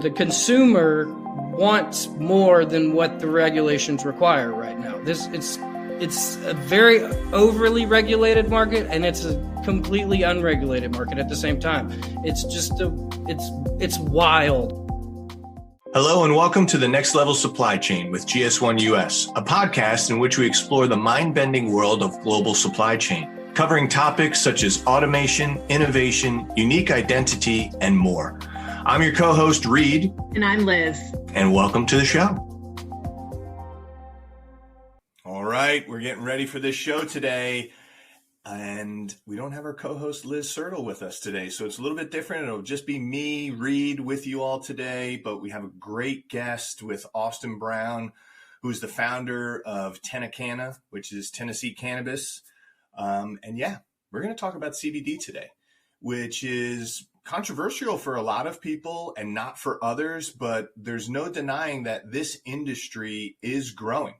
The consumer wants more than what the regulations require right now. It's a very overly regulated market, and it's a completely unregulated market at the same time. It's wild. Hello and welcome to the Next Level Supply Chain with GS1 US, a podcast in which we explore the mind-bending world of global supply chain, covering topics such as automation, innovation, unique identity, and more. I'm your co-host, Reed. And I'm Liz. And welcome to the show. All right, we're getting ready for this show today. And we don't have our co-host, Liz Sertle, with us today. So it's a little bit different. It'll just be me, Reed, with you all today. But we have a great guest with Austin Brown, who's the founder of Tennecanna, which is Tennessee Cannabis. And yeah, we're going to talk about CBD today, which is controversial for a lot of people and not for others, but there's no denying that this industry is growing.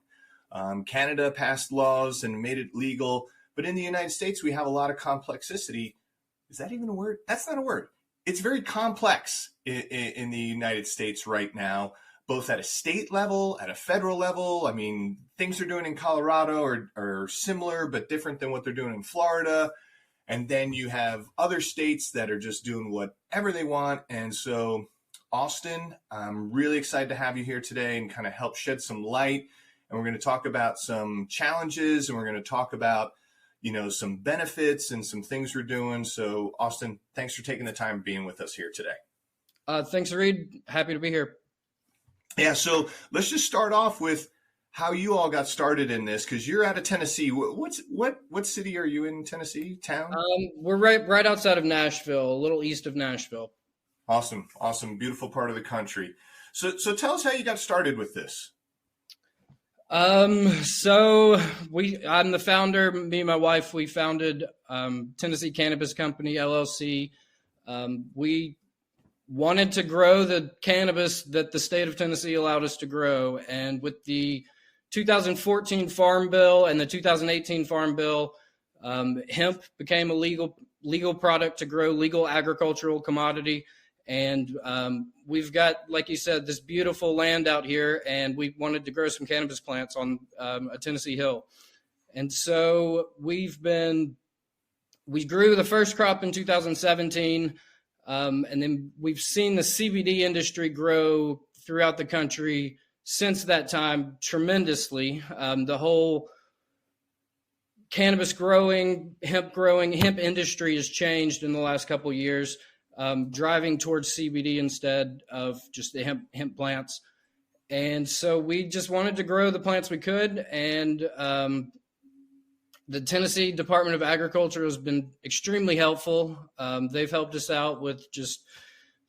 Canada passed laws and made it legal, but in the United States, we have a lot of complexity. Is that even a word? That's not a word. It's very complex in the United States right now, both at a state level, at a federal level. I mean, things they're doing in Colorado are similar, but different than what they're doing in Florida. And then you have other states that are just doing whatever they want. And so, Austin, I'm really excited to have you here today and kind of help shed some light. And we're going to talk about some challenges, and we're going to talk about, some benefits and some things we're doing. So, Austin, thanks for taking the time being with us here today. Thanks, Reed. Happy to be here. Yeah, so let's just start off with how you all got started in this, because you're out of Tennessee. What city are you in, Tennessee? Town? We're right outside of Nashville, a little east of Nashville. Awesome. Beautiful part of the country. So tell us how you got started with this. So I'm the founder. Me and my wife, we founded Tennessee Cannabis Company, LLC. We wanted to grow the cannabis that the state of Tennessee allowed us to grow. And with the 2014 Farm Bill and the 2018 Farm Bill, hemp became a legal product to grow, legal agricultural commodity. And we've got, like you said, this beautiful land out here, and we wanted to grow some cannabis plants on a Tennessee hill. And so we grew the first crop in 2017, and then we've seen the CBD industry grow throughout the country since that time tremendously. The whole cannabis growing, hemp industry has changed in the last couple of years. Driving towards CBD instead of just the hemp plants. And so we just wanted to grow the plants we could. And the Tennessee Department of Agriculture has been extremely helpful. They've helped us out with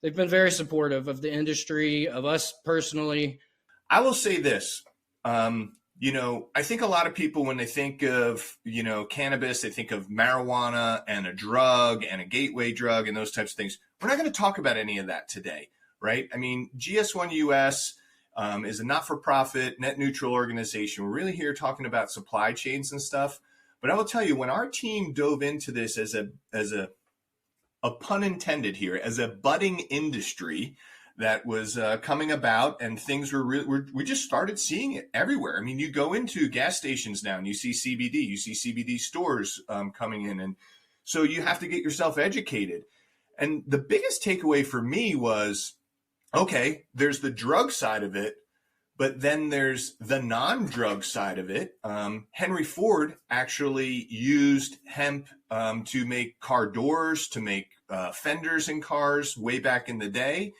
they've been very supportive of the industry, of us personally. I will say this, I think a lot of people, when they think of, cannabis, they think of marijuana and a drug and a gateway drug and those types of things. We're not going to talk about any of that today, right? I mean, GS1 US is a not-for-profit, net neutral organization. We're really here talking about supply chains and stuff. But I will tell you, when our team dove into this as a pun intended here, as a budding industry that was coming about, and things were we just started seeing it everywhere. I mean, you go into gas stations now and you see CBD stores coming in. And so you have to get yourself educated. And the biggest takeaway for me was, okay, there's the drug side of it, but then there's the non-drug side of it. Henry Ford actually used hemp to make car doors, to make fenders in cars way back in the day.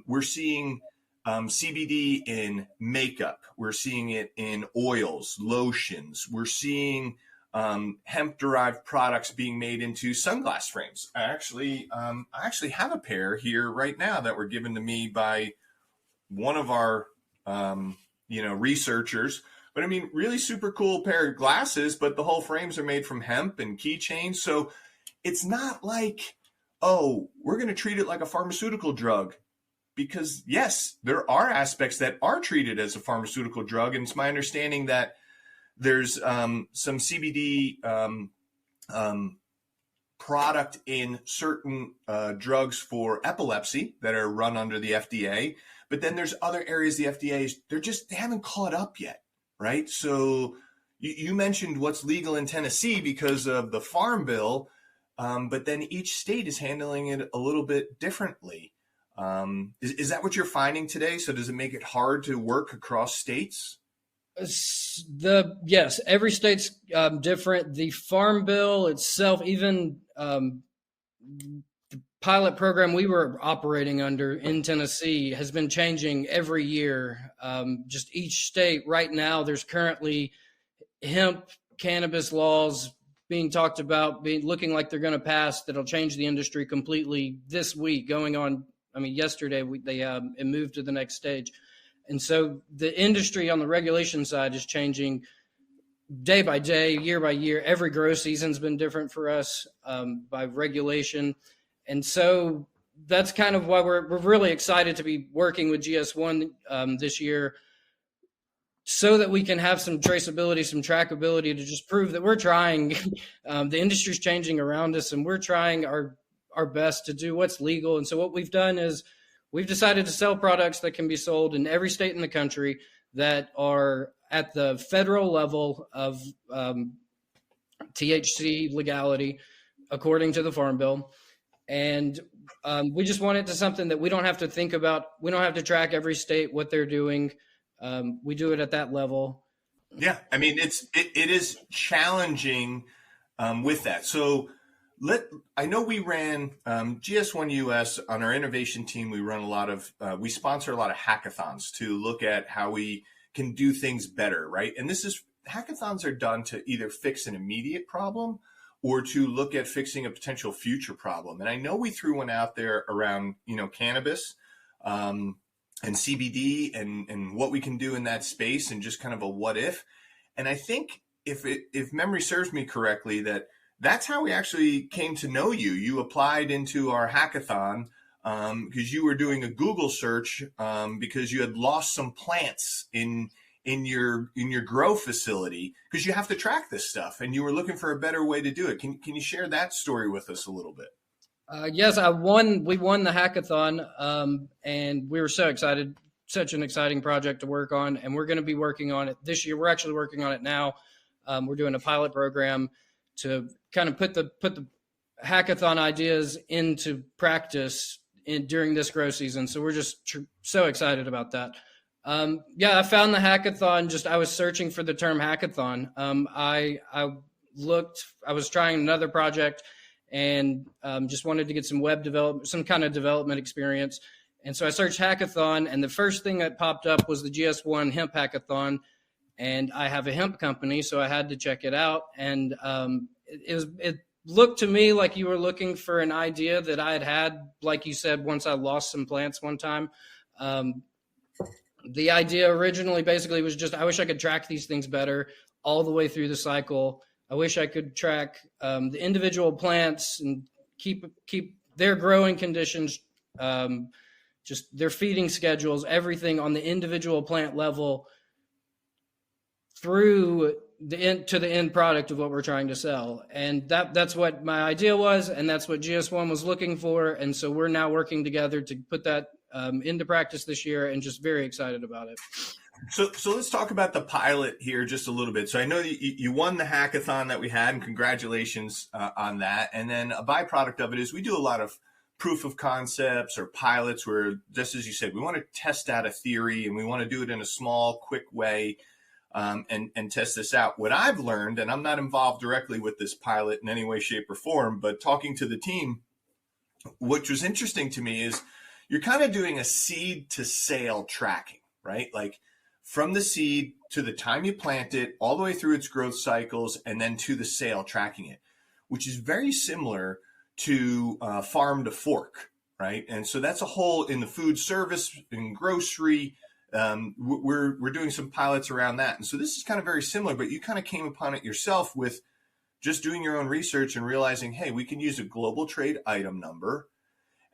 We're seeing CBD in makeup. We're seeing it in oils, lotions. We're seeing hemp-derived products being made into sunglass frames. I actually have a pair here right now that were given to me by one of our researchers. But I mean, really super cool pair of glasses. But the whole frames are made from hemp and keychains. So it's not like, oh, we're going to treat it like a pharmaceutical drug. Because, yes, there are aspects that are treated as a pharmaceutical drug. And it's my understanding that there's some CBD product in certain drugs for epilepsy that are run under the FDA, but then there's other areas the FDA they haven't caught up yet, right? So you mentioned what's legal in Tennessee because of the Farm Bill, but then each state is handling it a little bit differently. Is that what you're finding today? So does it make it hard to work across states? Yes, every state's different. The Farm Bill itself, even the pilot program we were operating under in Tennessee has been changing every year. Just each state right now, there's currently hemp cannabis laws being talked about, looking like they're going to pass, that'll change the industry completely this week, going on. I mean, yesterday it moved to the next stage. And so the industry on the regulation side is changing day by day, year by year. Every grow season's been different for us by regulation. And so that's kind of why we're really excited to be working with GS1 this year, so that we can have some traceability, some trackability to just prove that we're trying. The industry's changing around us, and we're trying our best to do what's legal. And so what we've done is we've decided to sell products that can be sold in every state in the country that are at the federal level of THC legality, according to the Farm Bill. And we just want it to something that we don't have to think about. We don't have to track every state, what they're doing. We do it at that level. Yeah, I mean, it is challenging with that. So I know we ran GS1 US on our innovation team. We run we sponsor a lot of hackathons to look at how we can do things better, right? And hackathons are done to either fix an immediate problem or to look at fixing a potential future problem. And I know we threw one out there around, cannabis and CBD and what we can do in that space and just kind of a what if. And I think if memory serves me correctly, that's how we actually came to know you. You applied into our hackathon because you were doing a Google search because you had lost some plants in your grow facility, because you have to track this stuff and you were looking for a better way to do it. Can you share that story with us a little bit? Yes, we won the hackathon, and we were so excited. Such an exciting project to work on, and we're going to be working on it this year. We're actually working on it now. We're doing a pilot program to kind of put the hackathon ideas into practice during this grow season. So we're just so excited about that. I found the hackathon. I was searching for the term hackathon. I was trying another project and just wanted to get some web development, some kind of development experience. And so I searched hackathon, and the first thing that popped up was the GS1 hemp hackathon. And I have a hemp company, so I had to check it out. And it looked to me like you were looking for an idea that I had, like you said, once I lost some plants one time. The idea originally basically was just, I wish I could track these things better all the way through the cycle. I wish I could track the individual plants and keep their growing conditions, just their feeding schedules, everything on the individual plant level through to the end product of what we're trying to sell. And that's what my idea was, and that's what GS1 was looking for. And so we're now working together to put that into practice this year, and just very excited about it. So let's talk about the pilot here just a little bit. So I know that you won the hackathon that we had, and congratulations on that. And then a byproduct of it is we do a lot of proof of concepts or pilots where, just as you said, we want to test out a theory and we want to do it in a small, quick way and test this out. What I've learned, and I'm not involved directly with this pilot in any way, shape, or form, but talking to the team, which was interesting to me is you're kind of doing a seed to sale tracking, right? Like from the seed to the time you plant it, all the way through its growth cycles, and then to the sale, tracking it, which is very similar to farm to fork, right? And so that's a whole in the food service, in grocery. We're doing some pilots around that. And so this is kind of very similar, but you kind of came upon it yourself with just doing your own research and realizing, hey, we can use a global trade item number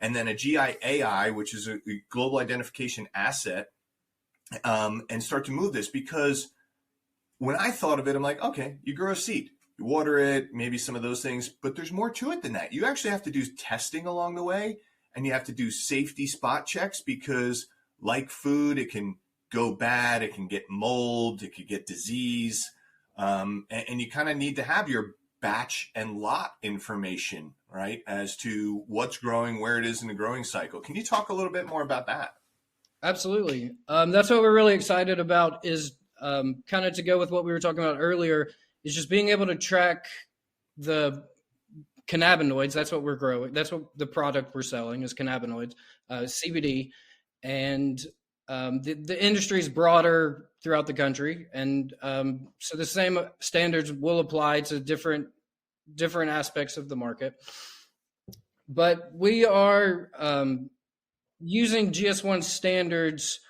and then a GIAI, which is a global identification asset, and start to move this. Because when I thought of it, I'm like, okay, you grow a seed. you water it, maybe some of those things, but there's more to it than that. You actually have to do testing along the way, and you have to do safety spot checks because, like food, it can go bad, it can get mold, it could get disease, and you kind of need to have your batch and lot information, right, as to what's growing, where it is in the growing cycle. Can you talk a little bit more about that? Absolutely. That's what we're really excited about is kind of to go with what we were talking about earlier, is just being able to track the cannabinoids. That's what we're growing. That's what the product we're selling is, cannabinoids, CBD. And the industry is broader throughout the country. And so the same standards will apply to different aspects of the market. But we are using GS1 standards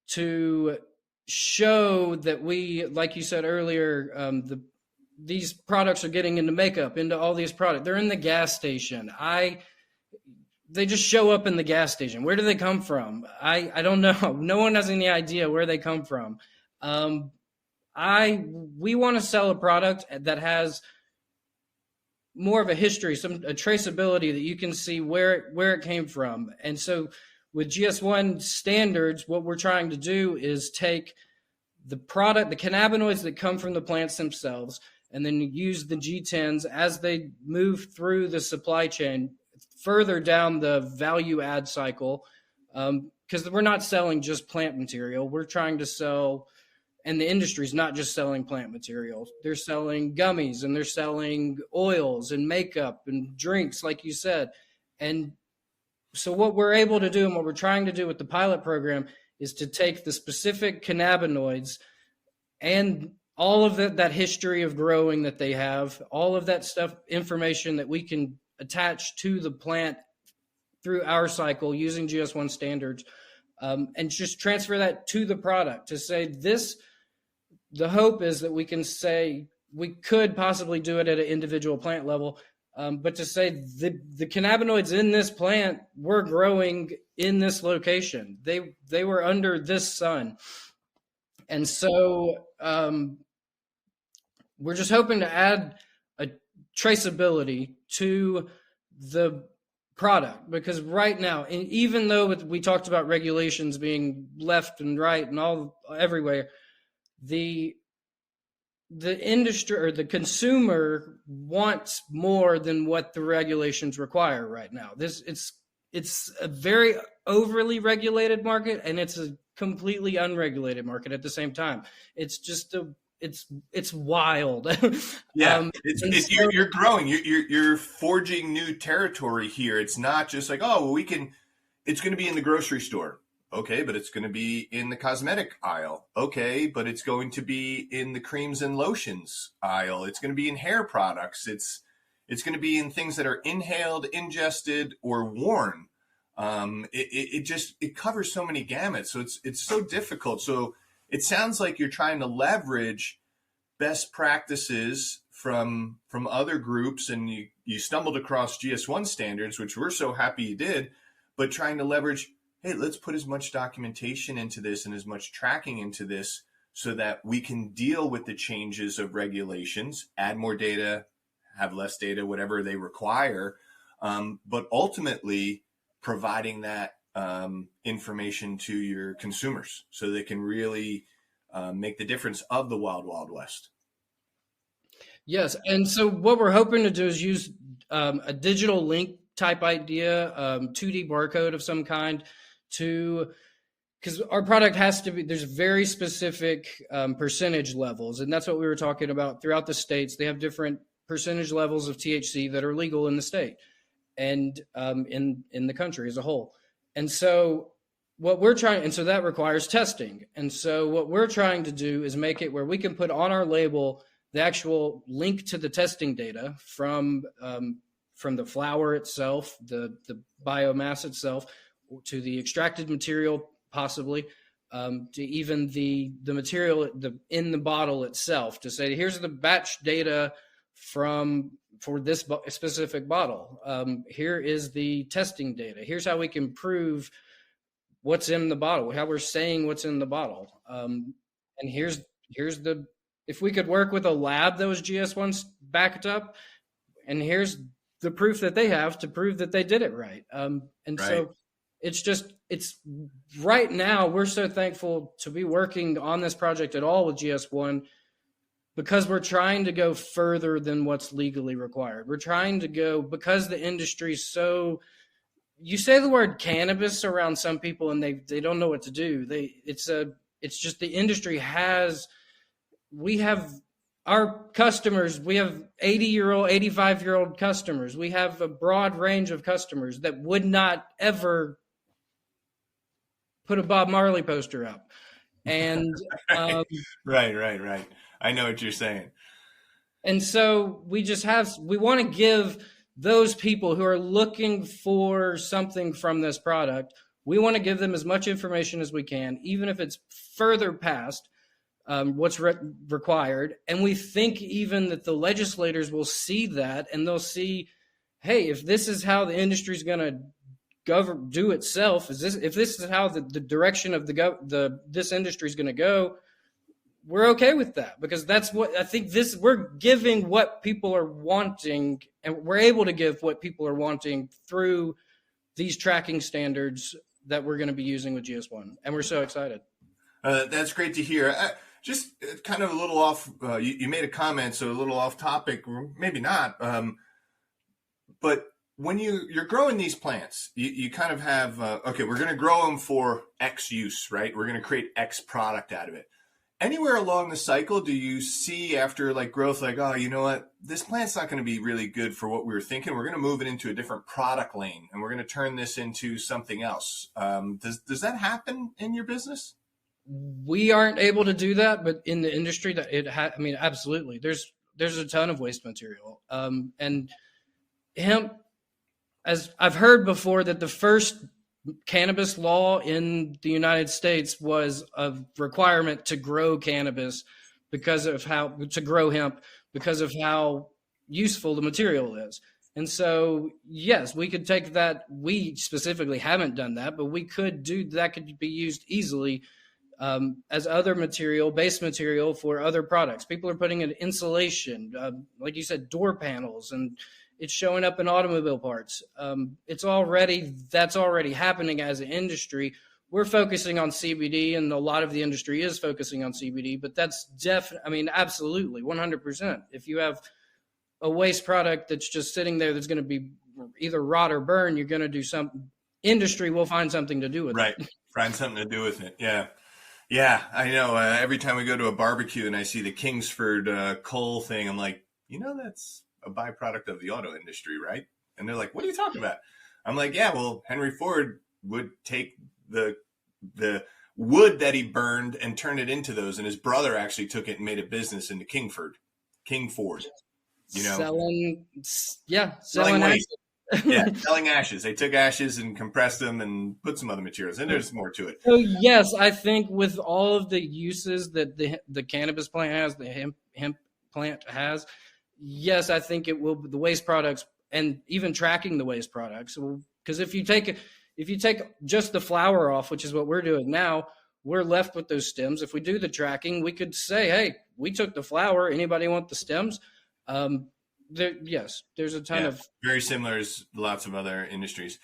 to show that we, like you said earlier, these products are getting into makeup, into all these products. They're in the gas station. They just show up in the gas station. Where do they come from? I don't know. No one has any idea where they come from. We want to sell a product that has more of a history, a traceability that you can see where it came from. And so with GS1 standards, what we're trying to do is take the cannabinoids that come from the plants themselves, and then use the G10s as they move through the supply chain further down the value add cycle. Because we're not selling just plant material. We're trying to sell, and the industry's not just selling plant material. They're selling gummies, and they're selling oils and makeup and drinks, like you said. And so what we're able to do, and what we're trying to do with the pilot program, is to take the specific cannabinoids and all of that history of growing that they have, all of that stuff, information that we can attach to the plant through our cycle using GS1 standards, and just transfer that to the product to say this. The hope is that we can say we could possibly do it at an individual plant level, but to say the cannabinoids in this plant were growing in this location. They were under this sun. And so we're just hoping to add a traceability to the product, because right now, and even though we talked about regulations being left and right and all everywhere, the industry or the consumer wants more than what the regulations require right now. It's a very overly regulated market, and it's a completely unregulated market at the same time. It's just it's wild. Yeah, you're growing. You're forging new territory here. It's not just like, oh, well, it's going to be in the grocery store. Okay, but it's going to be in the cosmetic aisle. Okay, but it's going to be in the creams and lotions aisle. It's going to be in hair products. It's going to be in things that are inhaled, ingested, or worn. It covers so many gamuts. So it's so difficult. So it sounds like you're trying to leverage best practices from other groups, and you stumbled across GS1 standards, which we're so happy you did, but trying to leverage, hey, let's put as much documentation into this and as much tracking into this so that we can deal with the changes of regulations, add more data, have less data, whatever they require, but ultimately providing that information to your consumers so they can really make the difference of the wild, wild west. Yes. And so what we're hoping to do is use a digital link type idea, 2D barcode of some kind, because our product has to be, there's very specific percentage levels. And that's what we were talking about throughout the states. They have different percentage levels of THC that are legal in the state and in the country as a whole. And so so that requires testing. And so what we're trying to do is make it where we can put on our label the actual link to the testing data from the flower itself, the biomass itself, to the extracted material, possibly, to even the material in the bottle itself, to say, here's the batch data for this specific bottle. Here is the testing data. Here's how we can prove what's in the bottle, how we're saying what's in the bottle. And here's the if we could work with a lab that was GS1 backed up, and here's the proof that they have to prove that they did it right. And Right. so it's right now, we're so thankful to be working on this project at all with GS1 because we're trying to go further than what's legally required. We're trying to go, because the industry's so, you say the word cannabis around some people and they don't know what to do. It's just the industry has, we have our customers, we have 80-year-old, 85-year-old customers. We have a broad range of customers that would not ever put a Bob Marley poster up. And Right. I know what you're saying. And so we want to give those people who are looking for something from this product, we want to give them as much information as we can, even if it's further past what's required. And we think even that the legislators will see that, and they'll see, hey, if this is how the industry is going to do itself, if this is how the direction of this industry is going to go, we're okay with that, because that's what I think we're giving what people are wanting, and we're able to give what people are wanting through these tracking standards that we're going to be using with GS1. And we're so excited. That's great to hear. Just kind of a little off, you made a comment, so a little off topic, maybe not. But when you're growing these plants, you kind of have, okay, we're going to grow them for X use, right? We're going to create X product out of it. Anywhere along the cycle, do you see after like growth, like, oh, you know what, this plant's not going to be really good for what we were thinking. We're going to move it into a different product lane, and we're going to turn this into something else. Does that happen in your business? We aren't able to do that, but in the industry, absolutely. There's a ton of waste material, and hemp, as I've heard before, that the first cannabis law in the United States was a requirement to grow cannabis to grow hemp because of how useful the material is. And so, yes, we could take that. We specifically haven't done that, but we could do that. Could be used easily as other base material for other products. People are putting in insulation, like you said, door panels, and it's showing up in automobile parts. That's already happening as an industry. We're focusing on CBD, and a lot of the industry is focusing on CBD, but that's absolutely 100%. If you have a waste product that's just sitting there that's going to be either rot or burn, you're going to do something. Industry will find something to do with it. Right. Find something to do with it. Yeah. Yeah, I know. Every time we go to a barbecue and I see the Kingsford coal thing, I'm like, that's a byproduct of the auto industry, right? And they're like, what are you talking about? I'm like, yeah, well, Henry Ford would take the wood that he burned and turn it into those. And his brother actually took it and made a business into King Ford. Selling waste. Yeah, selling ashes. They took ashes and compressed them and put some other materials, and there's more to it. So yes, I think with all of the uses that the cannabis plant has, the hemp plant has, yes, I think it will. The waste products, and even tracking the waste products, because if you take just the flower off, which is what we're doing now, we're left with those stems. If we do the tracking, we could say, hey, we took the flower. Anybody want the stems? There's a ton of very similar as lots of other industries.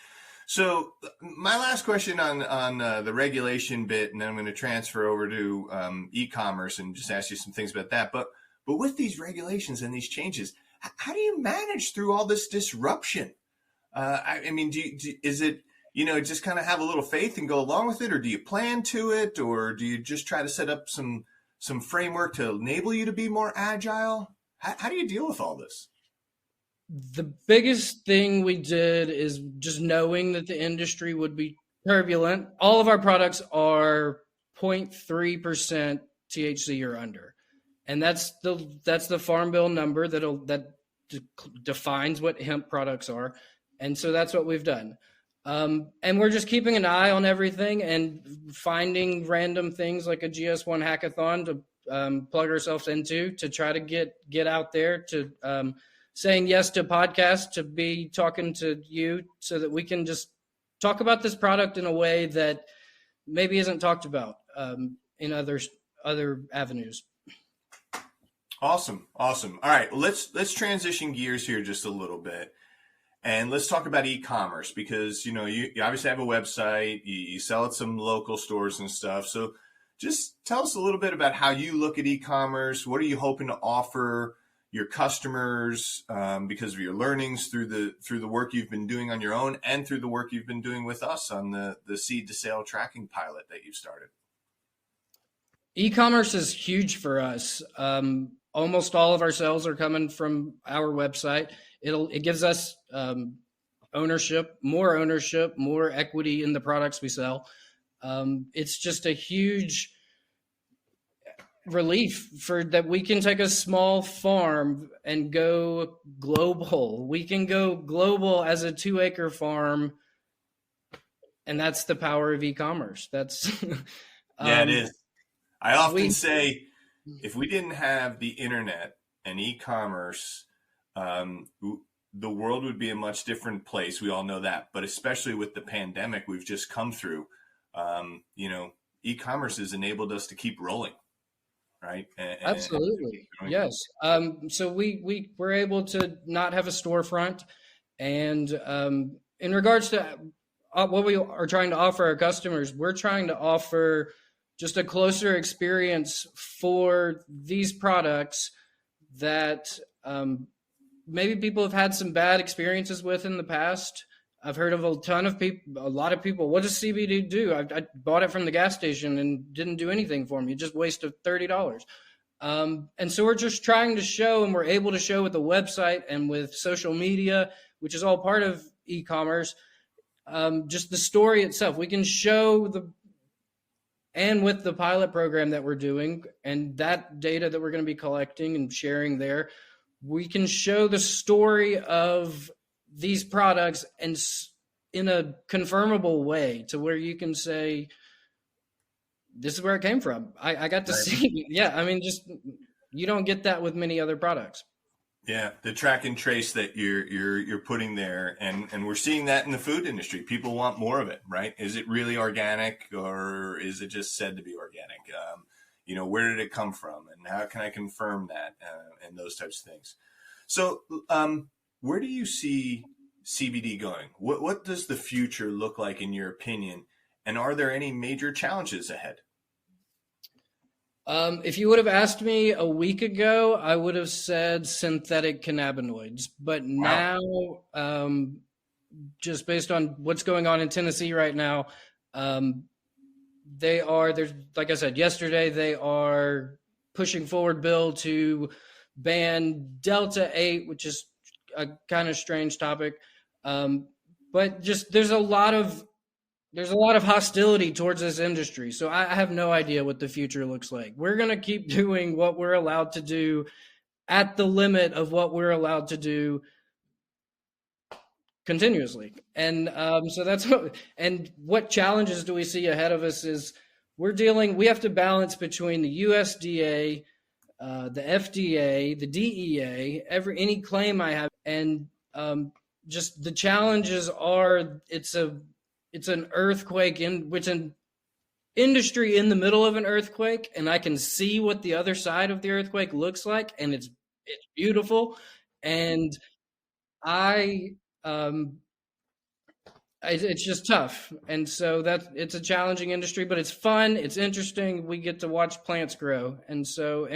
So my last question on the regulation bit, and then I'm going to transfer over to e-commerce and just ask you some things about that. But with these regulations and these changes, how do you manage through all this disruption? Is it just kind of have a little faith and go along with it, or do you plan to it, or do you just try to set up some framework to enable you to be more agile? How do you deal with all this? The biggest thing we did is just knowing that the industry would be turbulent. All of our products are 0.3% THC or under. And that's the Farm Bill number that defines what hemp products are. And so that's what we've done. And we're just keeping an eye on everything and finding random things like a GS1 hackathon to plug ourselves into, to try to get out there, to saying yes to podcasts, to be talking to you, so that we can just talk about this product in a way that maybe isn't talked about in other avenues. Awesome. Awesome. All right. Let's transition gears here just a little bit. And let's talk about e-commerce because, you obviously have a website, you sell at some local stores and stuff. So just tell us a little bit about how you look at e-commerce. What are you hoping to offer your customers because of your learnings through the work you've been doing on your own and through the work you've been doing with us on the seed to sale tracking pilot that you've started? E-commerce is huge for us. Almost all of our sales are coming from our website. It gives us ownership, more equity in the products we sell. It's just a huge relief for that. We can take a small farm and go global. We can go global as a 2-acre farm, and that's the power of e-commerce. That's Yeah, it is. I often we say if we didn't have the internet and e-commerce, the world would be a much different place. We all know that, but especially with the pandemic we've just come through, e-commerce has enabled us to keep rolling, right? absolutely, yes. So we were able to not have a storefront, and in regards to what we are trying to offer our customers, we're trying to offer just a closer experience for these products that maybe people have had some bad experiences with in the past. I've heard of a lot of people. What does CBD do? I bought it from the gas station and didn't do anything for me. It just wasted $30. And so we're just trying to show, and we're able to show with the website and with social media, which is all part of e-commerce, just the story itself. We can show and with the pilot program that we're doing and that data that we're going to be collecting and sharing there, we can show the story of these products and in a confirmable way to where you can say, this is where it came from. I got to see. Yeah. I mean, just, you don't get that with many other products. Yeah, the track and trace that you're putting there, and we're seeing that in the food industry. People want more of it, right? Is it really organic, or is it just said to be organic? Where did it come from, and how can I confirm that, and those types of things. So, where do you see CBD going? What does the future look like in your opinion, and are there any major challenges ahead? If you would have asked me a week ago, I would have said synthetic cannabinoids. But Wow. now, just based on what's going on in Tennessee right now, there's, like I said yesterday, they are pushing forward bill to ban Delta 8, which is a kind of strange topic. But just there's a lot of hostility towards this industry. So I have no idea what the future looks like. We're going to keep doing what we're allowed to do at the limit of what we're allowed to do continuously. And so that's what challenges do we see ahead of us is we have to balance between the USDA, the FDA, the DEA, any claim I have. And just the challenges are, it's an earthquake which an industry in the middle of an earthquake, and I can see what the other side of the earthquake looks like, and it's beautiful. And it's just tough. And so it's a challenging industry, but it's fun. It's interesting. We get to watch plants grow. And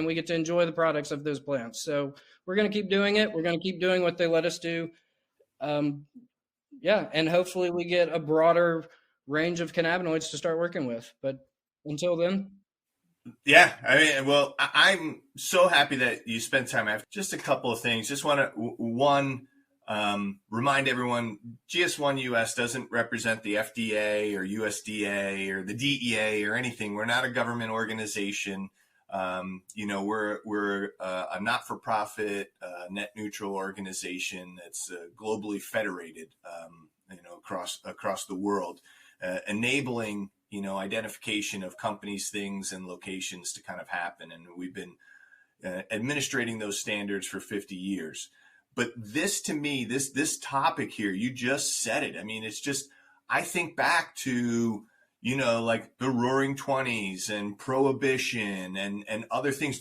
we get to enjoy the products of those plants. So we're going to keep doing it. We're going to keep doing what they let us do. And hopefully we get a broader range of cannabinoids to start working with. But until then. Yeah, I mean, well, I'm so happy that you spent time. I have just a couple of things. Just want to, remind everyone, GS1 US doesn't represent the FDA or USDA or the DEA or anything. We're not a government organization. We're a not-for-profit, net neutral organization that's globally federated, across the world, enabling, identification of companies, things, and locations to kind of happen. And we've been administrating those standards for 50 years. But this, to me, this topic here, you just said it. I mean, it's just, I think back to, like the Roaring 20s and Prohibition and other things.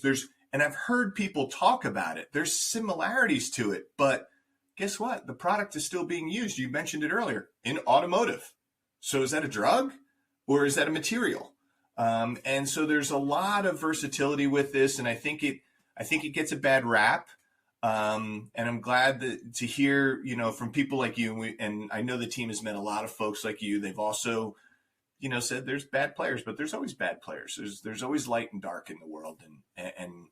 And I've heard people talk about it. There's similarities to it, but guess what? The product is still being used. You mentioned it earlier in automotive. So is that a drug or is that a material? And so there's a lot of versatility with this, and I think it gets a bad rap. And I'm glad to hear, from people like you, and I know the team has met a lot of folks like you. They've also, said there's bad players, but there's always bad players. There's always light and dark in the world, and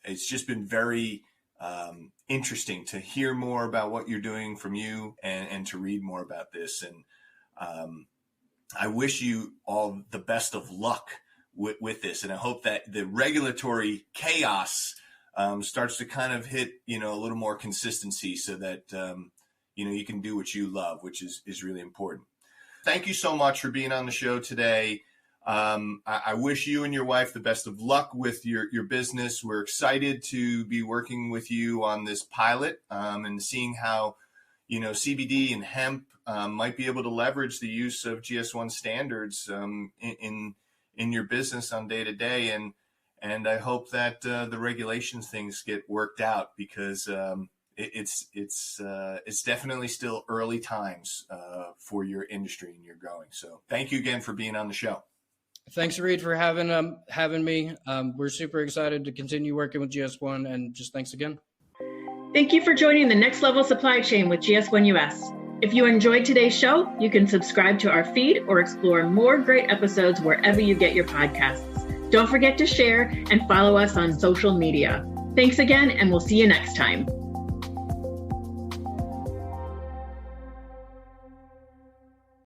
it's just been very interesting to hear more about what you're doing from you, and to read more about this. And I wish you all the best of luck with this, and I hope that the regulatory chaos starts to kind of hit, a little more consistency, so that, you can do what you love, which is really important. Thank you so much for being on the show today. I wish you and your wife the best of luck with your business. We're excited to be working with you on this pilot, and seeing how, CBD and hemp might be able to leverage the use of GS1 standards in your business on day to day. And I hope that the regulations things get worked out, because it's definitely still early times for your industry, and you're growing. So thank you again for being on the show. Thanks, Reed, for having me. We're super excited to continue working with GS1, and just thanks again. Thank you for joining the Next Level Supply Chain with GS1 US. If you enjoyed today's show, you can subscribe to our feed or explore more great episodes wherever you get your podcasts. Don't forget to share and follow us on social media. Thanks again, and we'll see you next time.